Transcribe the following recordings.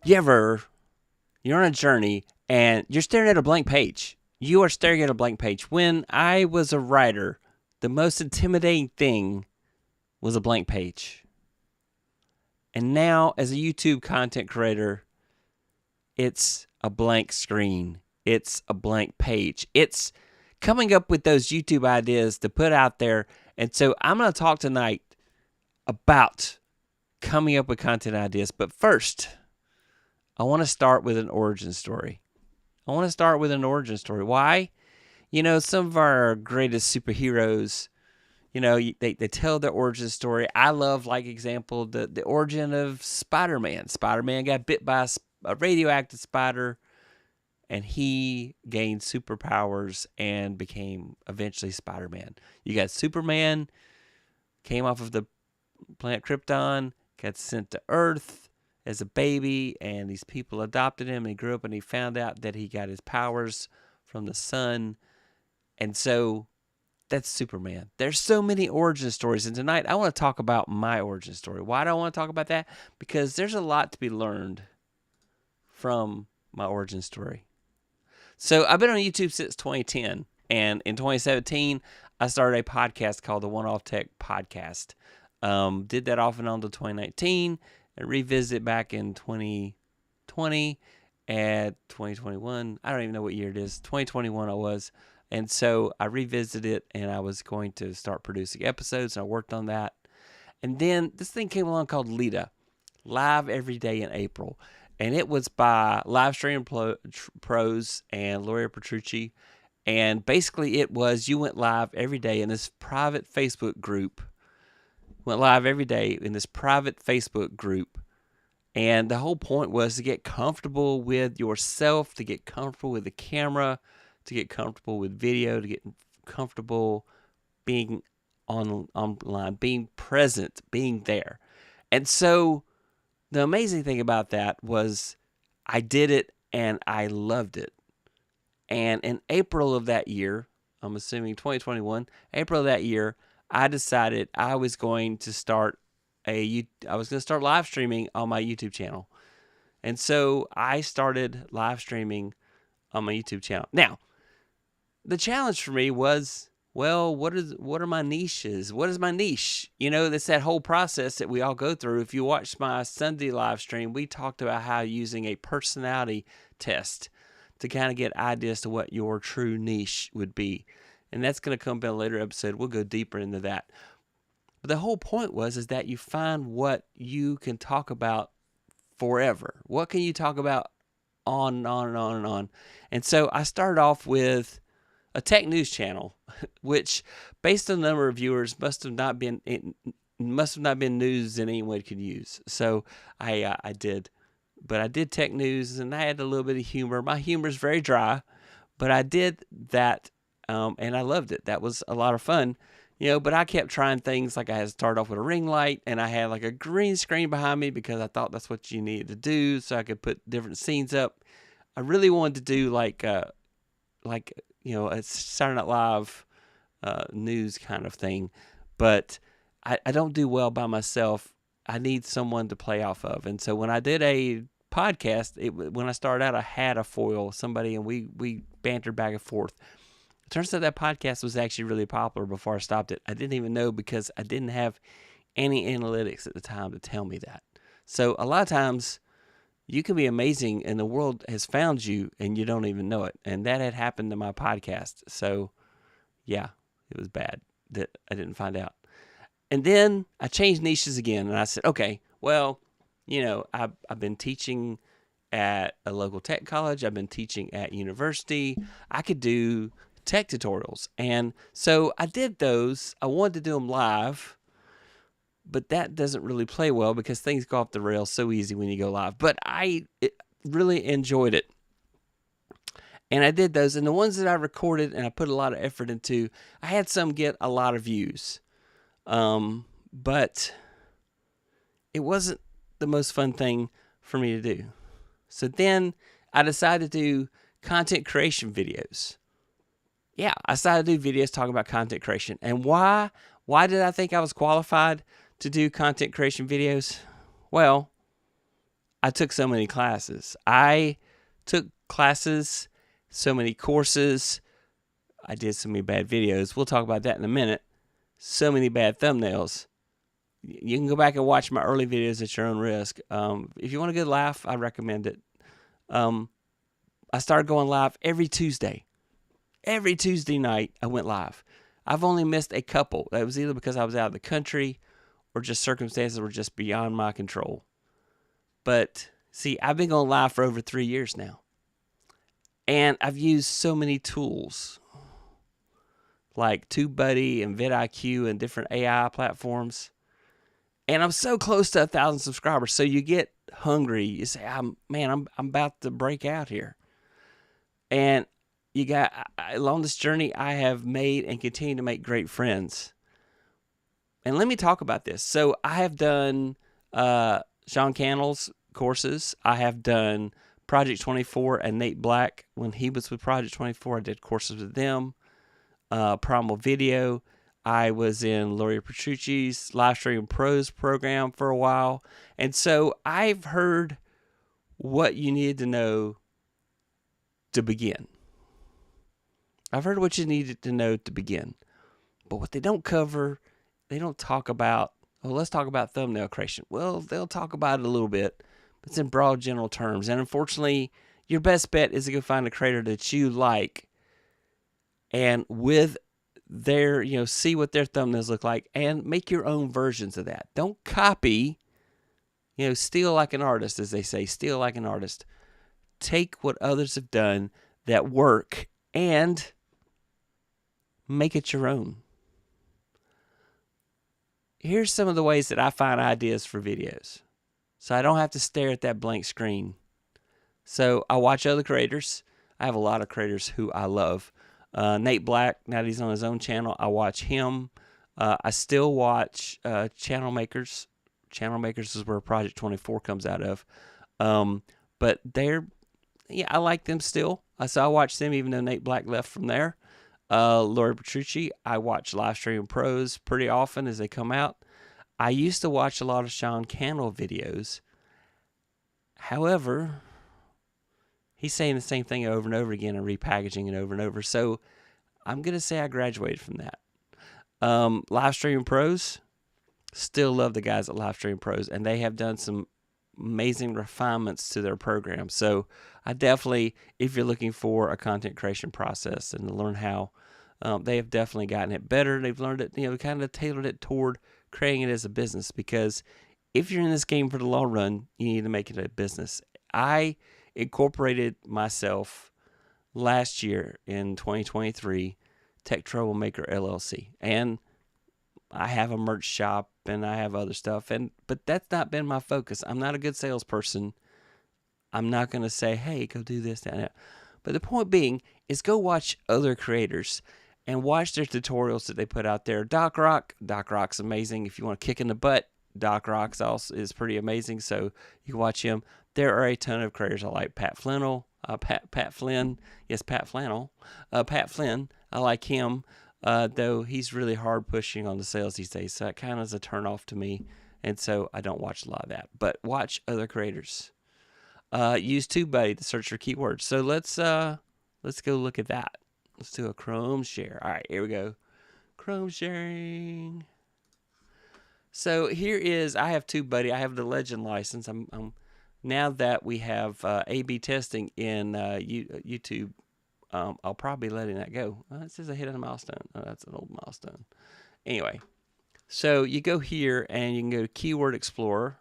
You're on a journey and you're staring at a blank page. You are staring at a blank page. When I was a writer, the most intimidating thing was a blank page. And now, as a YouTube content creator, it's a blank screen. It's a blank page. It's coming up with those YouTube ideas to put out there. And so I'm going to talk tonight about coming up with content ideas. But first, I want to start with an origin story. Why? Some of our greatest superheroes, they tell their origin story. I love, like example, the origin of Spider-Man. Spider-Man got bit by a radioactive spider, and he gained superpowers and became eventually Spider-Man. You got Superman, came off of the planet Krypton, got sent to Earth as a baby, and these people adopted him, and he grew up, and he found out that he got his powers from the sun. And so that's Superman. There's so many origin stories, and tonight I want to talk about my origin story. Why do I want to talk about that? Because there's a lot to be learned from my origin story. So I've been on YouTube since 2010, and in 2017, I started a podcast called the One Off Tech Podcast. Did that off and on to 2019, and revisited back in 2020 and 2021. I don't even know what year it is. 2021 I was. And so I revisited it, and I was going to start producing episodes, and I worked on that. And then this thing came along called LEDA, Live Every Day in April. And it was by Live Stream Pros and Laura Petrucci. And basically it was, you went live every day in this private Facebook group. And the whole point was to get comfortable with yourself, to get comfortable with the camera, to get comfortable with video, to get comfortable being online, being present, being there. And so the amazing thing about that was I did it and I loved it. And in April of that year, I'm assuming 2021, April of that year, I decided I was going to start live streaming on my YouTube channel. And so I started live streaming on my YouTube channel. Now, the challenge for me was, well, what are my niches? What is my niche? That's that whole process that we all go through. If you watch my Sunday live stream, we talked about how using a personality test to kind of get ideas to what your true niche would be. And that's going to come in a later episode. We'll go deeper into that. But the whole point is that you find what you can talk about forever. What can you talk about on and on and on and on? And so I started off with a tech news channel, which, based on the number of viewers, must have not been news that anyone could use. So I did tech news, and I had a little bit of humor. My humor is very dry, but I did that, and I loved it. That was a lot of fun, but I kept trying things. Like I had to start off with a ring light, and I had like a green screen behind me because I thought that's what you needed to do, so I could put different scenes up. I really wanted to do like a Saturday Night Live news kind of thing, but I don't do well by myself. I need someone to play off of. And so when I did a podcast, when I started out, I had a foil, somebody, and we bantered back and forth. It turns out that podcast was actually really popular before I stopped it. I didn't even know because I didn't have any analytics at the time to tell me that. So a lot of times you can be amazing and the world has found you and you don't even know it. And that had happened to my podcast. So yeah, it was bad that I didn't find out. And then I changed niches again, and I said, okay, well, I've been teaching at a local tech college. I've been teaching at university. I could do tech tutorials. And so I did those. I wanted to do them live, but that doesn't really play well because things go off the rails so easy when you go live. But I really enjoyed it. And I did those. And the ones that I recorded and I put a lot of effort into, I had some get a lot of views. But it wasn't the most fun thing for me to do. So then I decided to do content creation videos. Yeah, I decided to do videos talking about content creation. And why did I think I was qualified to do content creation videos? Well, I took so many classes. I took classes, so many courses. I did so many bad videos. We'll talk about that in a minute. So many bad thumbnails. You can go back and watch my early videos at your own risk. If you want a good laugh, I recommend it. I started going live every Tuesday. Every Tuesday night, I went live. I've only missed a couple. That was either because I was out of the country or just circumstances were just beyond my control. But see, I've been going live for over 3 years now. And I've used so many tools like TubeBuddy and vidIQ and different AI platforms. And I'm so close to 1,000 subscribers. So you get hungry. You say, I'm about to break out here. And along this journey, I have made and continue to make great friends. And let me talk about this. So I have done Sean Cannell's courses. I have done Project 24 and Nate Black. When he was with Project 24, I did courses with them. Primal Video. I was in Lori Petrucci's Livestream Pros program for a while. And so I've heard what you need to know to begin. I've heard what you needed to know to begin. But what they don't cover, they don't talk about, let's talk about thumbnail creation. Well, they'll talk about it a little bit, but it's in broad general terms. And unfortunately, your best bet is to go find a creator that you like and with their, see what their thumbnails look like and make your own versions of that. Don't copy, steal like an artist, as they say, steal like an artist. Take what others have done that work and make it your own. Here's some of the ways that I find ideas for videos, so I don't have to stare at that blank screen. So I watch other creators. I have a lot of creators who I love. Nate Black, now that he's on his own channel, I watch him. I still watch Channel Makers. Channel Makers is where Project 24 comes out of. But I like them still. So I watch them even though Nate Black left from there. Lori Petrucci, I watch Livestream Pros pretty often as they come out. I used to watch a lot of Sean Cannell videos. However, he's saying the same thing over and over again and repackaging it over and over. So I'm going to say I graduated from that. Livestream Pros, still love the guys at Livestream Pros, and they have done some amazing refinements to their program. So I definitely, if you're looking for a content creation process and to learn how, they have definitely gotten it better. They've learned it, kind of tailored it toward creating it as a business, because if you're in this game for the long run, you need to make it a business. I incorporated myself last year in 2023, Tech Troublemaker LLC, and I have a merch shop and I have other stuff, but that's not been my focus. I'm not a good salesperson. I'm not going to say, hey, go do this, that, and that. But the point being is go watch other creators and watch their tutorials that they put out there. Doc Rock's amazing. If you want to kick in the butt, Doc Rock's also is pretty amazing, so you can watch him. There are a ton of creators I like. Pat Flannel, Pat Flynn. Yes, Pat Flannel. Pat Flynn, I like him, though he's really hard pushing on the sales these days, so that kind of is a turn off to me, and so I don't watch a lot of that. But watch other creators. Use TubeBuddy to search for keywords. So let's go look at that. Let's do a Chrome share. All right, here we go. Chrome sharing. So here is, I have TubeBuddy. I have the Legend license. I'm now that we have A/B testing in YouTube, I'll probably be letting that go. It says I hit a milestone. Oh, that's an old milestone. Anyway, so you go here and you can go to Keyword Explorer,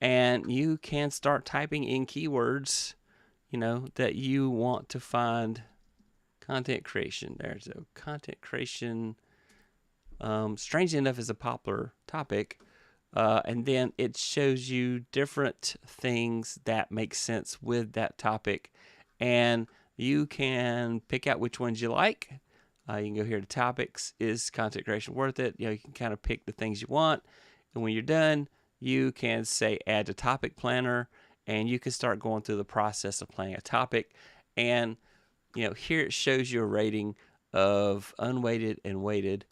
and you can start typing in keywords, that you want to find. Content creation. There's a content creation. Strangely enough, is a popular topic. And then it shows you different things that make sense with that topic. And you can pick out which ones you like. You can go here to topics. Is content creation worth it? You can kind of pick the things you want. And when you're done, you can say add to topic planner. And you can start going through the process of planning a topic. And here it shows you a rating of unweighted and weighted.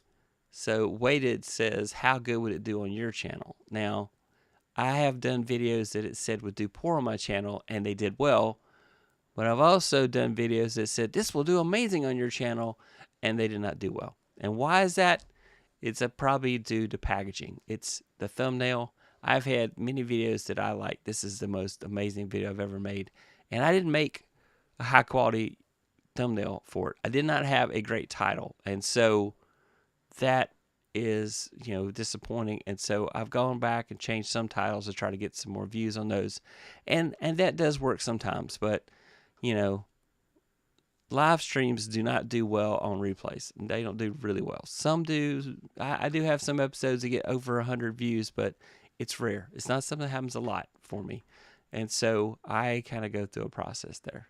So weighted says how good would it do on your channel. Now, I have done videos that it said would do poor on my channel, and they did well. But I've also done videos that said this will do amazing on your channel, and they did not do well. And why is that? It's probably due to packaging. It's the thumbnail. I've had many videos that I like. This is the most amazing video I've ever made. And I didn't make a high quality thumbnail for it. I did not have a great title. And so that is, disappointing. And so I've gone back and changed some titles to try to get some more views on those. And that does work sometimes, but live streams do not do well on replays. They don't do really well. Some do. I do have some episodes that get over 100 views, but it's rare. It's not something that happens a lot for me. And so I kind of go through a process there.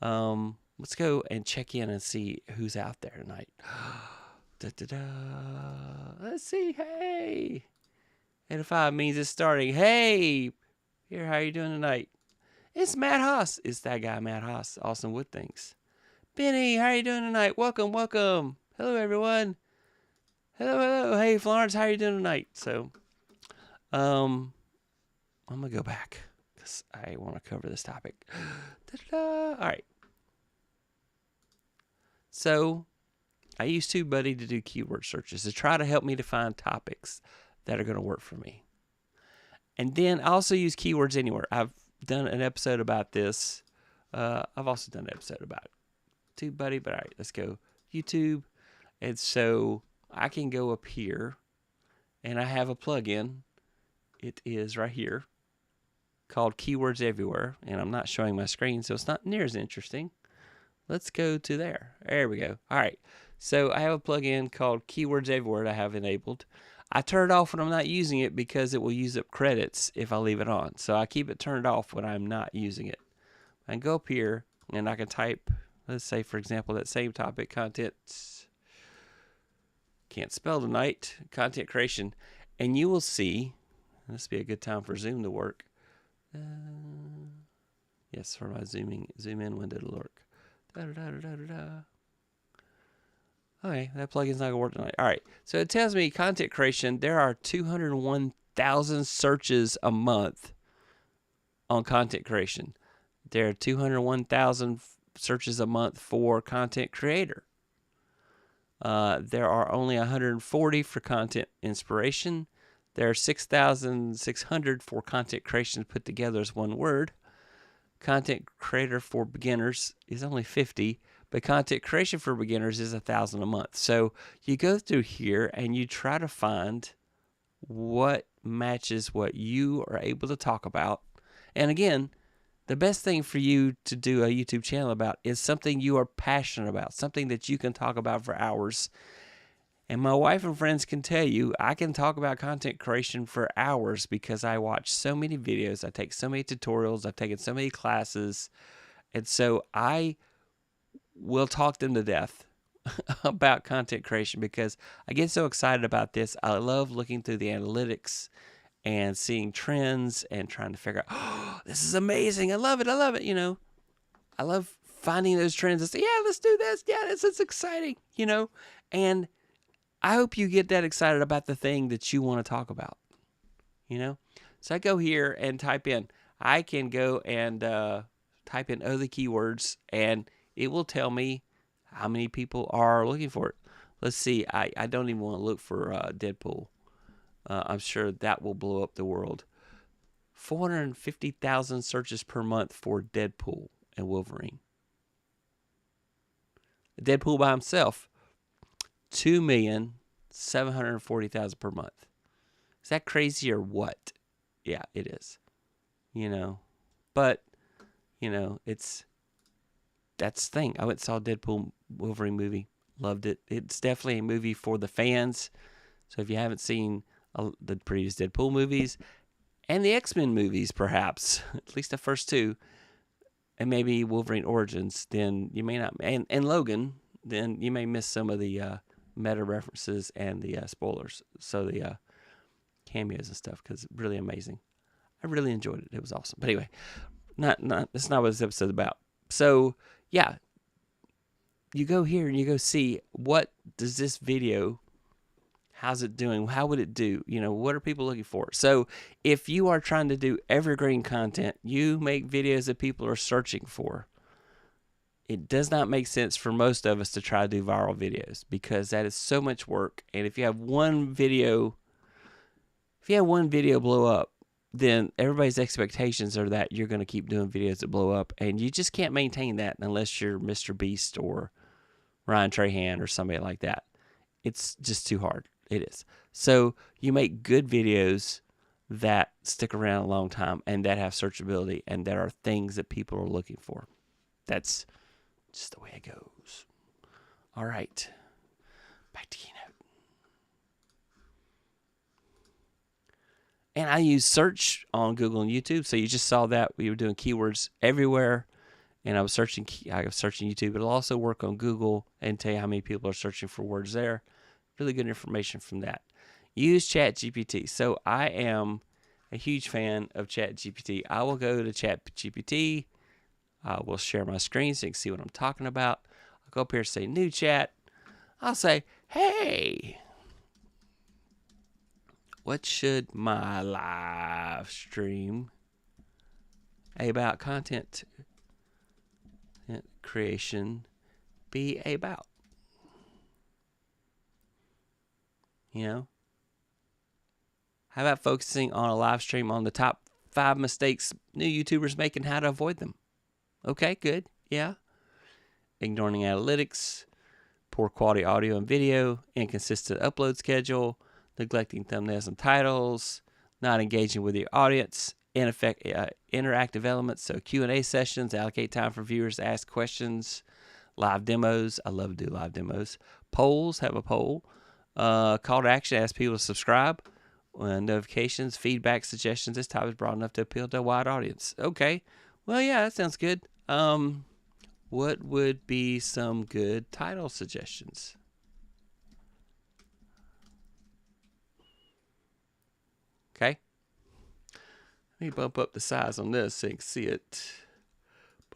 Let's go and check in and see who's out there tonight. Let's see. Hey. 8 to 5 means it's starting. Hey. Here, how you doing tonight? It's Matt Haas. It's that guy, Matt Haas. Awesome Wood Things. Benny, how are you doing tonight? Welcome, welcome. Hello, everyone. Hello. Hey, Florence, how are you doing tonight? So, I'm going to go back because I want to cover this topic. All right. So, I use TubeBuddy to do keyword searches to try to help me to find topics that are going to work for me. And then I also use Keywords Anywhere. I've done an episode about this. I've also done an episode about TubeBuddy, but all right, let's go YouTube. And so I can go up here, and I have a plugin. It is right here called Keywords Everywhere, and I'm not showing my screen, so it's not near as interesting. Let's go to there. There we go. All right, so I have a plugin called Keywords Everywhere that I have enabled. I turn it off when I'm not using it because it will use up credits if I leave it on. So I keep it turned off when I'm not using it. I can go up here and I can type, let's say, for example, that same topic, content, can't spell tonight, content creation. And you will see, this would be a good time for Zoom to work. Yes, for my zoom in window to work. Okay, that plugin's not going to work tonight. All right, so it tells me content creation. There are 201,000 searches a month on content creation. There are 201,000 searches a month for content creator. There are only 140 for content inspiration. There are 6,600 for content creation put together as one word. Content creator for beginners is only 50. But content creation for beginners is 1,000 a month. So you go through here and you try to find what matches what you are able to talk about. And again, the best thing for you to do a YouTube channel about is something you are passionate about, something that you can talk about for hours. And my wife and friends can tell you, I can talk about content creation for hours because I watch so many videos, I take so many tutorials, I've taken so many classes. And so I will talk them to death about content creation because I get so excited about this. I love looking through the analytics and seeing trends and trying to figure out, oh, this is amazing. I love it. I love finding those trends and say, yeah, let's do this. Yeah, this is exciting, and I hope you get that excited about the thing that you want to talk about, So I go here and type in. I can go and type in other keywords and it will tell me how many people are looking for it. Let's see. I don't even want to look for Deadpool. I'm sure that will blow up the world. 450,000 searches per month for Deadpool and Wolverine. Deadpool by himself, 2,740,000 per month. Is that crazy or what? Yeah, it is. But, that's the thing. I went and saw Deadpool Wolverine movie. Loved it. It's definitely a movie for the fans. So if you haven't seen the previous Deadpool movies and the X-Men movies, perhaps, at least the first two, and maybe Wolverine Origins, then you may not, and Logan, then you may miss some of the meta references and the spoilers. So the cameos and stuff, because it's really amazing. I really enjoyed it. It was awesome. But anyway, that's not what this episode's about. So, yeah, you go here and you go see what does this video How's it doing? How would it do? You know, what are people looking for? So if you are trying to do evergreen content, you make videos that people are searching for. It does not make sense for most of us to try to do viral videos because that is so much work. And if you have one video blow up, then everybody's expectations are that you're going to keep doing videos that blow up, and you just can't maintain that unless you're Mr. Beast or Ryan Trahan or somebody like that. It's just too hard. It is. So you make good videos that stick around a long time and that have searchability and that are things that people are looking for. That's just the way it goes. All right. Back to Keynote. And I use search on Google and YouTube. So you just saw that we were doing keywords everywhere. And I was searching YouTube. It'll also work on Google and tell you how many people are searching for words there. Really good information from that. Use ChatGPT. So I am a huge fan of ChatGPT. I will go to ChatGPT. I will share my screen so you can see what I'm talking about. I'll go up here and say new chat. I'll say, hey, what should my live stream about content creation be about? You know, how about focusing on a live stream on the top 5 mistakes new YouTubers make and how to avoid them? Okay, good. Yeah. Ignoring analytics, poor quality audio and video, inconsistent upload schedule, neglecting thumbnails and titles, not engaging with your audience, interactive elements, so Q&A sessions, allocate time for viewers to ask questions, live demos. I love to do live demos. Polls, have a poll. Call to action, ask people to subscribe. Notifications, feedback, suggestions. This topic is broad enough to appeal to a wide audience. Okay. Well, yeah, that sounds good. What would be some good title suggestions? Okay. Let me bump up the size on this so you can see it.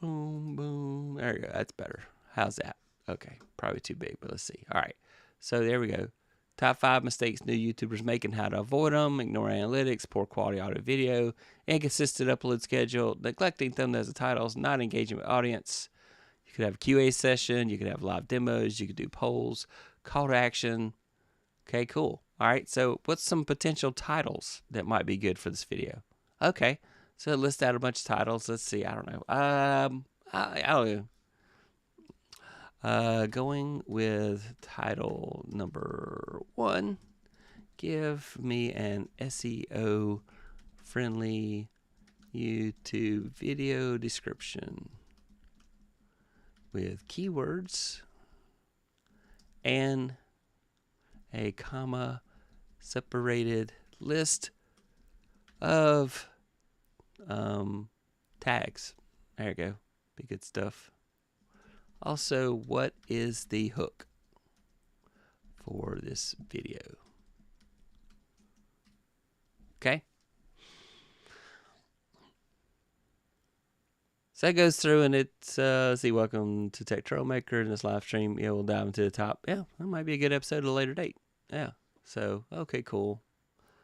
Boom, boom. There we go. That's better. How's that? Okay. Probably too big, but let's see. All right. So there we go. Top 5 mistakes new YouTubers make and how to avoid them. Ignore analytics, poor quality audio video, inconsistent upload schedule, neglecting thumbnails and titles, not engaging with audience. You could have a QA session. You could have live demos. You could do polls, call to action. Okay, cool. All right. So what's some potential titles that might be good for this video? Okay. So list out a bunch of titles. Let's see. I don't know. I don't know. Going with title number 1, give me an SEO friendly YouTube video description with keywords and a comma separated list of tags. There you go. Be good stuff. Also, what is the hook for this video? Okay. So that goes through and it's, see, welcome to Tech Troublemaker in this live stream. Yeah, we'll dive into the top. Yeah, that might be a good episode at a later date. Yeah. So, okay, cool.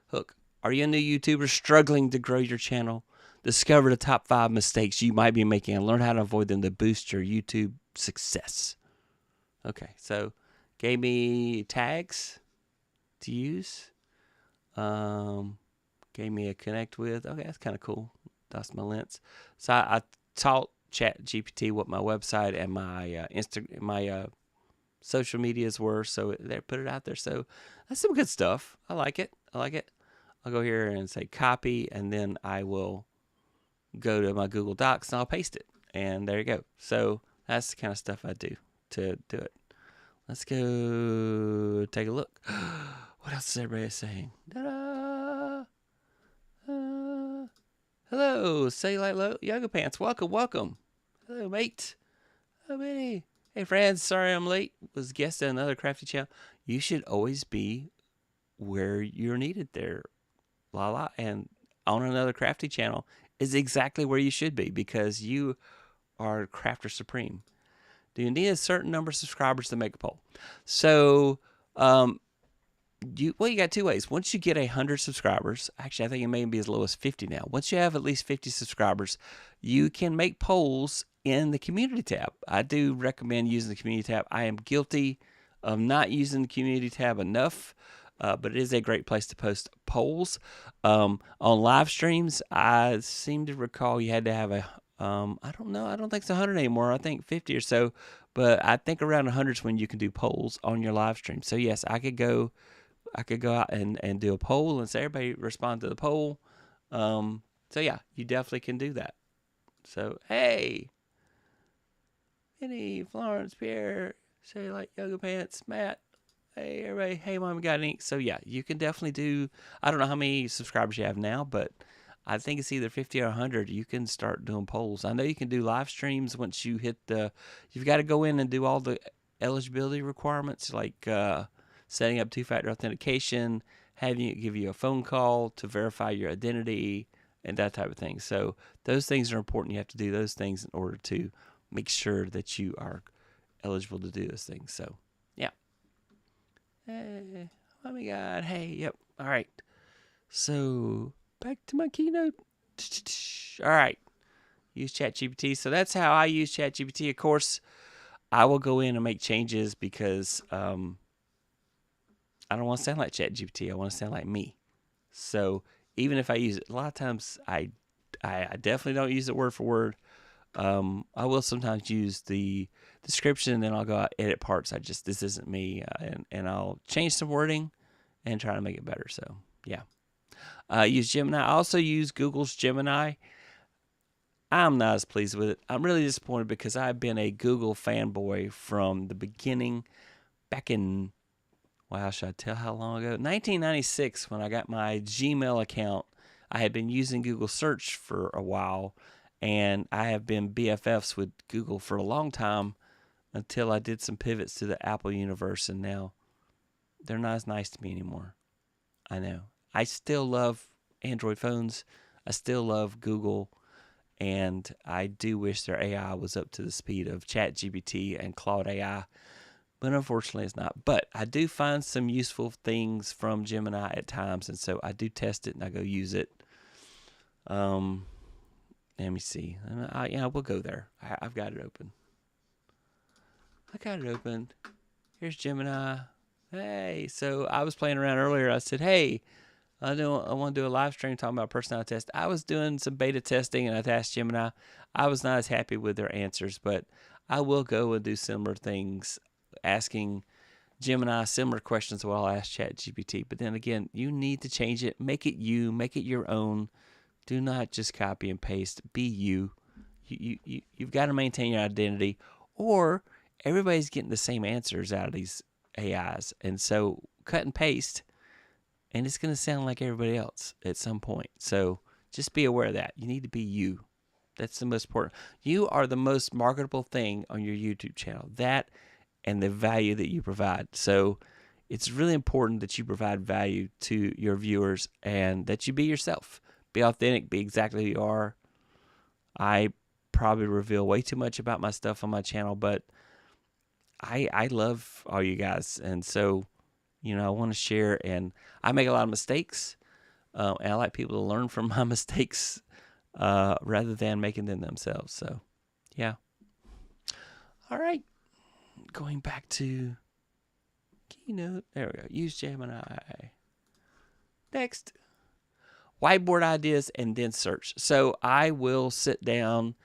Hook. Are you a new YouTuber struggling to grow your channel? Discover the top 5 mistakes you might be making and learn how to avoid them to boost your YouTube success. Okay, so gave me tags to use. Gave me a connect with. Okay, that's kind of cool. That's my links. So I taught ChatGPT what my website and my social medias were, so they put it out there. So that's some good stuff. I like it. I'll go here and say copy, and then I will go to my Google Docs and I'll paste it. And there you go. So that's the kind of stuff I do to do it. Let's go take a look. What else is everybody saying? Ta-da! Hello, Cellulite Low Yoga Pants. Welcome. Hello, mate. Hello, Benny. Hey, friends. Sorry I'm late. Was guest on another crafty channel. You should always be where you're needed there. And on another crafty channel is exactly where you should be because you are Crafter Supreme. Do you need a certain number of subscribers to make a poll? So, you got two ways. Once you get 100 subscribers, actually, I think it may be as low as 50 now. Once you have at least 50 subscribers, you can make polls in the community tab. I do recommend using the community tab. I am guilty of not using the community tab enough, but it is a great place to post polls. On live streams, I seem to recall you had to have I don't know, I don't think it's 100 anymore. I think 50 or so, but I think around 100 is when you can do polls on your live stream. So yes, I could go out and do a poll and say everybody respond to the poll. So yeah, you definitely can do that. So hey, Minnie, Florence, Pierre, say like yoga pants, Matt. Hey everybody, hey mom, got any? So yeah, you can definitely do. I don't know how many subscribers you have now, but I think it's either 50 or 100. You can start doing polls. I know you can do live streams once you hit you've got to go in and do all the eligibility requirements, like setting up two-factor authentication, having it give you a phone call to verify your identity, and that type of thing. So those things are important. You have to do those things in order to make sure that you are eligible to do those things. So yeah. Hey, oh my God. Hey, yep. All right. So back to my keynote. All right. Use ChatGPT. So that's how I use ChatGPT. Of course, I will go in and make changes because I don't want to sound like ChatGPT. I want to sound like me. So even if I use it, a lot of times I definitely don't use it word for word. I will sometimes use the description, and then I'll go out, edit parts. This isn't me, and I'll change some wording and try to make it better. So yeah. Use Gemini. I also use Google's Gemini. I'm not as pleased with it. I'm really disappointed because I've been a Google fanboy from the beginning, back in, wow, should I tell how long ago? 1996, when I got my Gmail account. I had been using Google Search for a while, and I have been BFFs with Google for a long time until I did some pivots to the Apple universe, and now they're not as nice to me anymore. I know. I still love Android phones. I still love Google, and I do wish their AI was up to the speed of ChatGPT and Claude AI, but unfortunately it's not. But I do find some useful things from Gemini at times, and so I do test it and I go use it. Let me see. We'll go there. I've got it open. Here's Gemini. Hey, so I was playing around earlier. I said, hey, I want to do a live stream talking about personality test. I was doing some beta testing, and I asked Gemini. I was not as happy with their answers, but I will go and do similar things, asking Gemini similar questions while I ask ChatGPT. But then again, you need to change it. Make it you. Make it your own. Do not just copy and paste. Be you. You've got to maintain your identity, or everybody's getting the same answers out of these AIs. And so cut and paste, and it's going to sound like everybody else at some point. So just be aware of that. You need to be you. That's the most important. You are the most marketable thing on your YouTube channel. That and the value that you provide. So it's really important that you provide value to your viewers and that you be yourself. Be authentic. Be exactly who you are. I probably reveal way too much about my stuff on my channel, but I love all you guys. And so, I want to share, and I make a lot of mistakes, and I like people to learn from my mistakes rather than making them themselves. So, yeah. All right. Going back to Keynote. There we go. Use Gemini. Next. Whiteboard ideas and then search. So I will sit down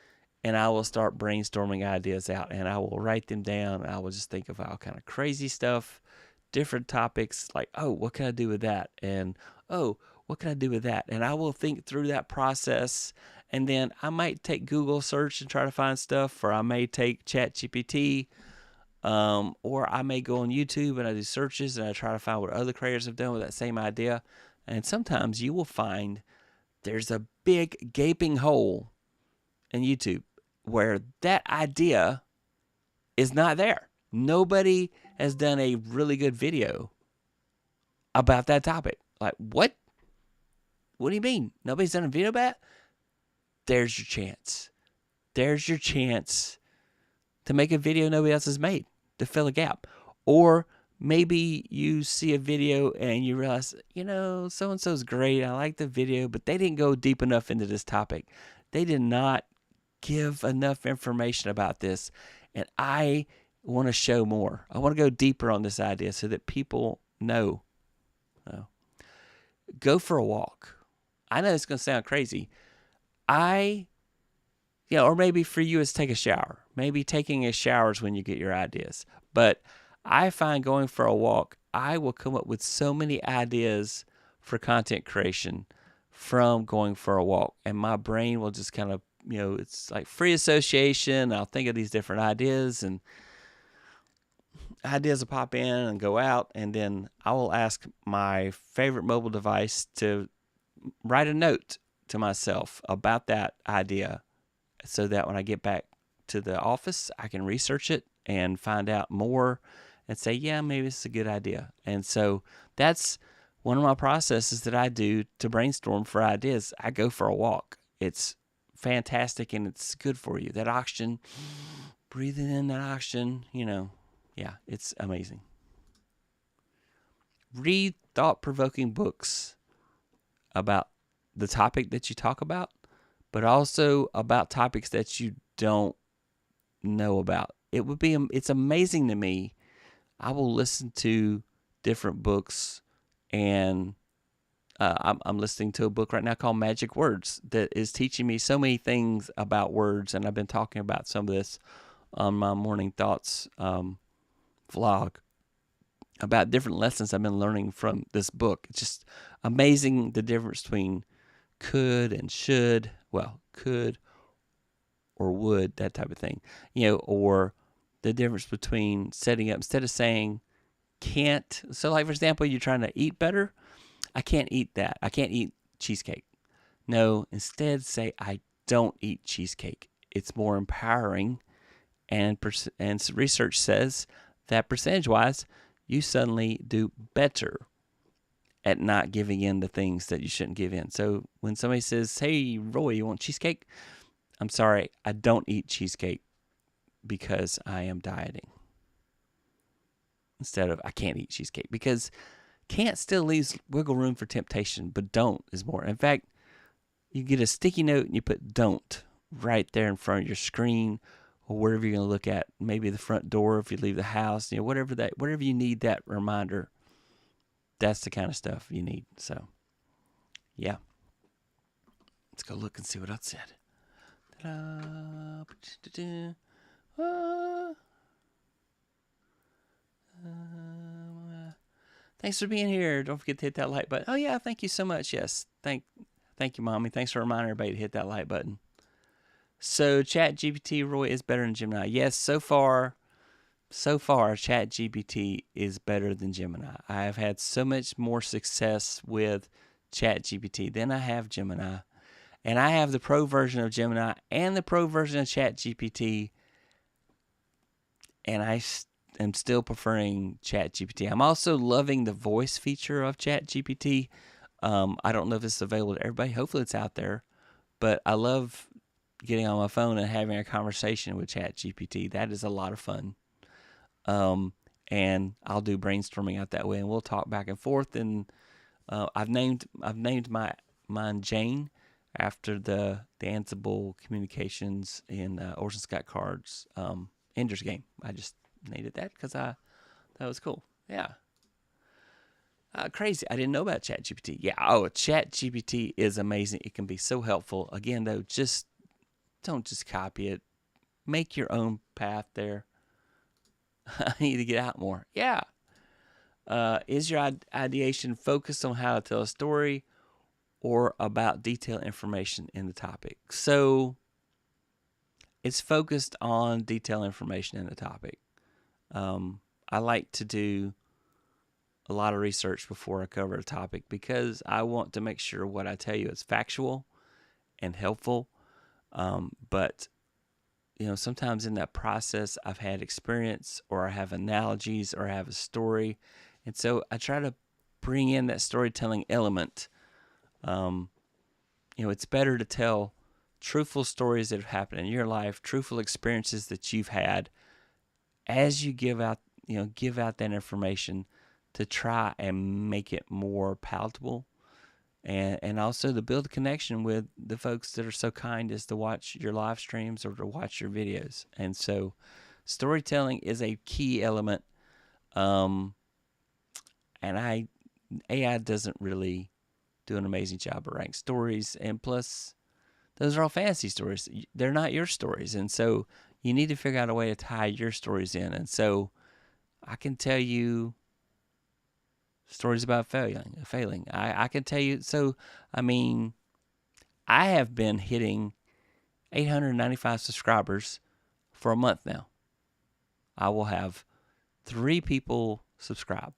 and I will start brainstorming ideas out, and I will write them down, and I will just think of all kind of crazy stuff, different topics, like, oh, what can I do with that? And, oh, what can I do with that? And I will think through that process, and then I might take Google search and try to find stuff, or I may take ChatGPT, or I may go on YouTube and I do searches and I try to find what other creators have done with that same idea. And sometimes you will find there's a big gaping hole in YouTube where that idea is not there. Nobody has done a really good video about that topic. Like, what? What do you mean? Nobody's done a video about it? There's your chance. There's your chance to make a video nobody else has made, to fill a gap. Or maybe you see a video and you realize, so-and-so's great. I like the video, but they didn't go deep enough into this topic. They did not give enough information about this. And I want to show more. I want to go deeper on this idea so that people know. Go for a walk. I know it's going to sound crazy. Or maybe for you it's take a shower. Maybe taking a shower is when you get your ideas. But I find going for a walk, I will come up with so many ideas for content creation from going for a walk. And my brain will just kind of, it's like free association. I'll think of these different ideas, and ideas will pop in and go out. And then I will ask my favorite mobile device to write a note to myself about that idea, so that when I get back to the office, I can research it and find out more and say, yeah, maybe it's a good idea. And so that's one of my processes that I do to brainstorm for ideas. I go for a walk. It's fantastic, and it's good for you. That oxygen, breathing in that oxygen, it's amazing. Read thought-provoking books about the topic that you talk about, but also about topics that you don't know about. It's amazing to me. I will listen to different books, and I'm listening to a book right now called Magic Words that is teaching me so many things about words, and I've been talking about some of this on my Morning Thoughts vlog about different lessons I've been learning from this book. It's just amazing the difference between could and should. Well, could or would, that type of thing. Or the difference between setting up, instead of saying can't. So like, for example, you're trying to eat better. I can't eat that. I can't eat cheesecake. No, instead say I don't eat cheesecake. It's more empowering. And research says that percentage-wise, you suddenly do better at not giving in to things that you shouldn't give in. So when somebody says, hey, Roy, you want cheesecake? I'm sorry, I don't eat cheesecake because I am dieting. Instead of I can't eat cheesecake, because can't still leaves wiggle room for temptation, but don't is more. In fact, you get a sticky note and you put don't right there in front of your screen or wherever you're going to look at, maybe the front door if you leave the house, whatever you need that reminder. That's the kind of stuff you need. So, yeah. Let's go look and see what else said. Thanks for being here. Don't forget to hit that like button. Oh, yeah, thank you so much. Yes, thank you, Mommy. Thanks for reminding everybody to hit that like button. So, ChatGPT, Roy, is better than Gemini. Yes, so far, ChatGPT is better than Gemini. I have had so much more success with ChatGPT than I have Gemini. And I have the pro version of Gemini and the pro version of ChatGPT. And I am still preferring ChatGPT. I'm also loving the voice feature of ChatGPT. I don't know if it's available to everybody. Hopefully it's out there. But I love getting on my phone and having a conversation with ChatGPT. That is a lot of fun. And I'll do brainstorming out that way, and we'll talk back and forth. And I've named mine Jane after the Ansible communications in Orson Scott Card's Ender's Game. I just named it that because that was cool. Yeah. Crazy. I didn't know about ChatGPT. Yeah. Oh, ChatGPT is amazing. It can be so helpful. Again, though, don't just copy it. Make your own path there. I need to get out more. Yeah. Is your ideation focused on how to tell a story or about detailed information in the topic? So it's focused on detailed information in the topic. I like to do a lot of research before I cover a topic because I want to make sure what I tell you is factual and helpful. But sometimes in that process, I've had experience or I have analogies or I have a story. And so I try to bring in that storytelling element. It's better to tell truthful stories that have happened in your life, truthful experiences that you've had as you give out give out that information to try and make it more palatable, and also to build a connection with the folks that are so kind as to watch your live streams or to watch your videos. And so storytelling is a key element. And AI doesn't really do an amazing job of writing stories, and plus those are all fantasy stories. They're not your stories, and so you need to figure out a way to tie your stories in. And so I can tell you stories about failing. I can tell you. So, I mean, I have been hitting 895 subscribers for a month now. I will have 3 people subscribe.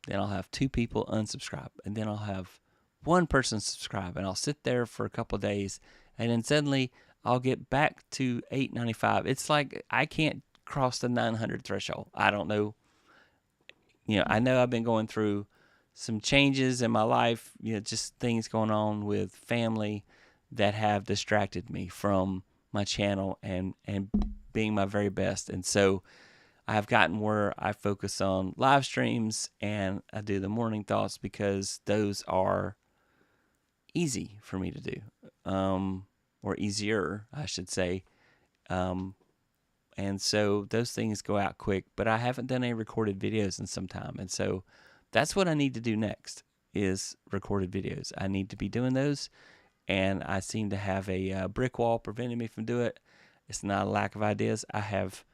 Then I'll have 2 people unsubscribe. And then I'll have 1 person subscribe. And I'll sit there for a couple of days. And then suddenly I'll get back to 895. It's like I can't cross the 900 threshold. I don't know. I know I've been going through some changes in my life, just things going on with family that have distracted me from my channel and being my very best. And so I've gotten where I focus on live streams and I do the morning thoughts because those are easy for me to do, or easier, I should say. And so those things go out quick, but I haven't done any recorded videos in some time. And so that's what I need to do next is recorded videos. I need to be doing those. And I seem to have a brick wall preventing me from doing it. It's not a lack of ideas. I have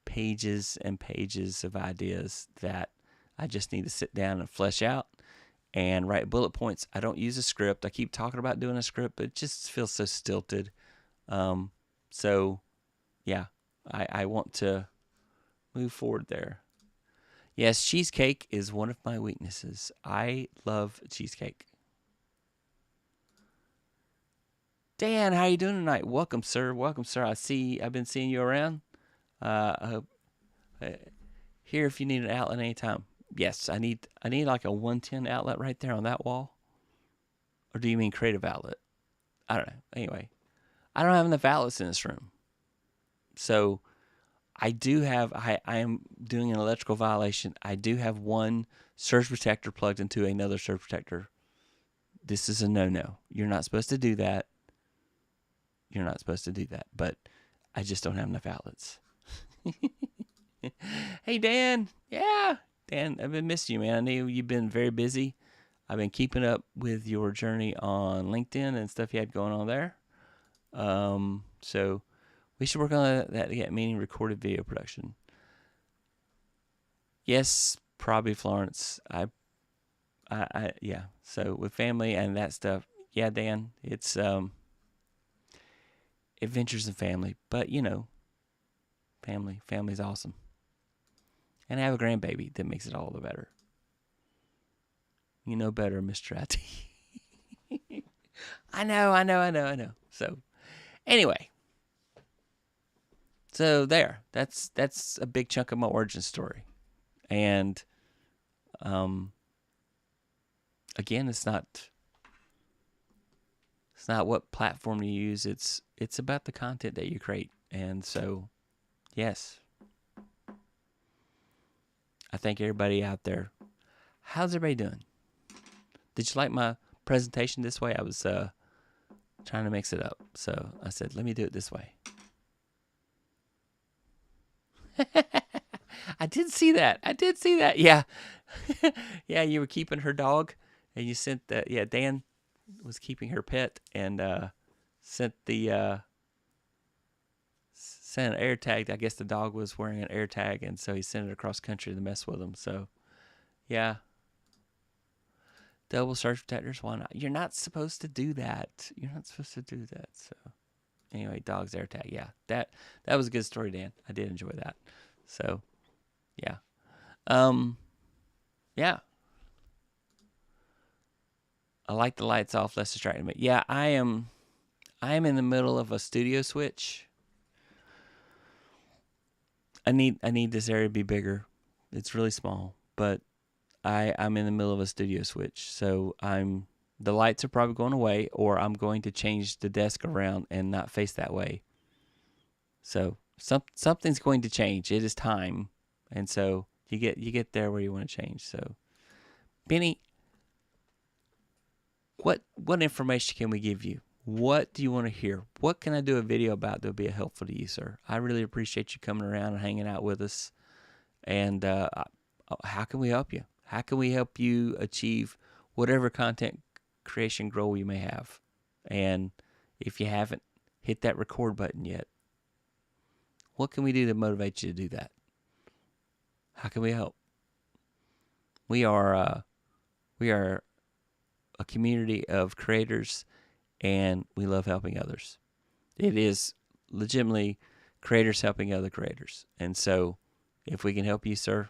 pages and pages of ideas that I just need to sit down and flesh out and write bullet points. I don't use a script. I keep talking about doing a script, but it just feels so stilted. So, yeah. I want to move forward there. Yes, cheesecake is one of my weaknesses. I love cheesecake. Dan, how you doing tonight? Welcome, sir. Welcome, sir. I've been seeing you around. Here if you need an outlet anytime. Yes, I need like a 110 outlet right there on that wall. Or do you mean creative outlet? I don't know. Anyway, I don't have enough outlets in this room. So I am doing an electrical violation. I do have one surge protector plugged into another surge protector. This is a no-no. You're not supposed to do that. But I just don't have enough outlets. Hey, Dan. Yeah. Dan, I've been missing you, man. I know you've been very busy. I've been keeping up with your journey on LinkedIn and stuff you had going on there. So we should work on that to get meaning recorded video production. Yes, probably Florence. Yeah. So with family and that stuff, yeah, Dan, it's adventures and family. But family's awesome. And I have a grandbaby that makes it all the better. You know better, Mr. IT. I know. So, anyway. So there, that's a big chunk of my origin story, and again, it's not what platform you use. It's about the content that you create, and so yes, I thank everybody out there. How's everybody doing? Did you like my presentation this way? I was trying to mix it up, so I said, let me do it this way. I did see that. Yeah. Yeah, you were keeping her dog and you sent Dan was keeping her pet and sent an air tag. I guess the dog was wearing an air tag and so he sent it across country to mess with him. So, yeah. Double surge protectors, why not? You're not supposed to do that. So, anyway, dog's air tag. Yeah, that was a good story, Dan. I did enjoy that. So, yeah. Yeah. I like the lights off, less distracting. But yeah, I am in the middle of a studio switch. I need this area to be bigger. It's really small, but I'm in the middle of a studio switch. So the lights are probably going away, or I'm going to change the desk around and not face that way. So something's going to change. It is time. And so you get there where you want to change. So, Benny, what information can we give you? What do you want to hear? What can I do a video about that would be helpful to you, sir? I really appreciate you coming around and hanging out with us. And how can we help you? How can we help you achieve whatever content creation goal you may have? And if you haven't hit that record button yet, what can we do to motivate you to do that? How can we help? We are a community of creators, and we love helping others. It is legitimately creators helping other creators. And so if we can help you, sir,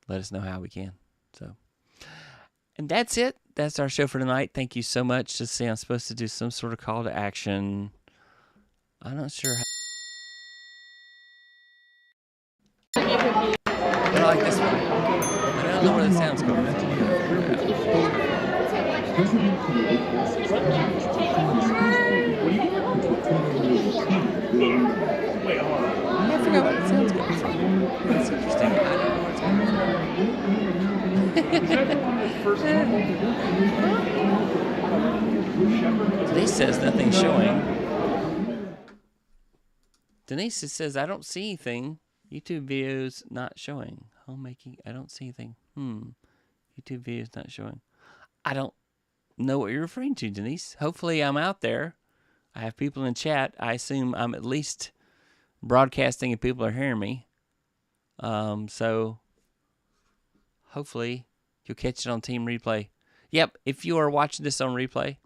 let us know how we can. So, and that's it. That's our show for tonight. Thank you so much. Just say I'm supposed to do some sort of call to action. I'm not sure how. I like this one. But I don't know where the sound's coming from. I forgot what the sound's coming from. That's interesting. I don't know where it's coming from. Denise says nothing's showing. Denise says, I don't see anything. YouTube videos not showing. Homemaking, I don't see anything. YouTube videos not showing. I don't know what you're referring to, Denise. Hopefully I'm out there. I have people in chat. I assume I'm at least broadcasting and people are hearing me. So hopefully you'll catch it on Team Replay. Yep, if you are watching this on replay,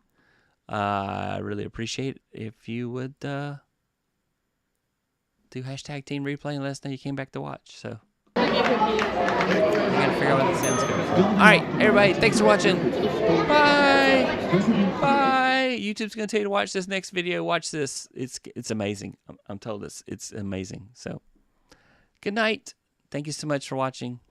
I really appreciate it if you would do hashtag Team Replay and let us know you came back to watch. So I gotta figure out what the sound's going from. All right, everybody, thanks for watching. Bye. Bye. YouTube's gonna tell you to watch this next video. Watch this. It's amazing. I'm told it's amazing. So good night. Thank you so much for watching.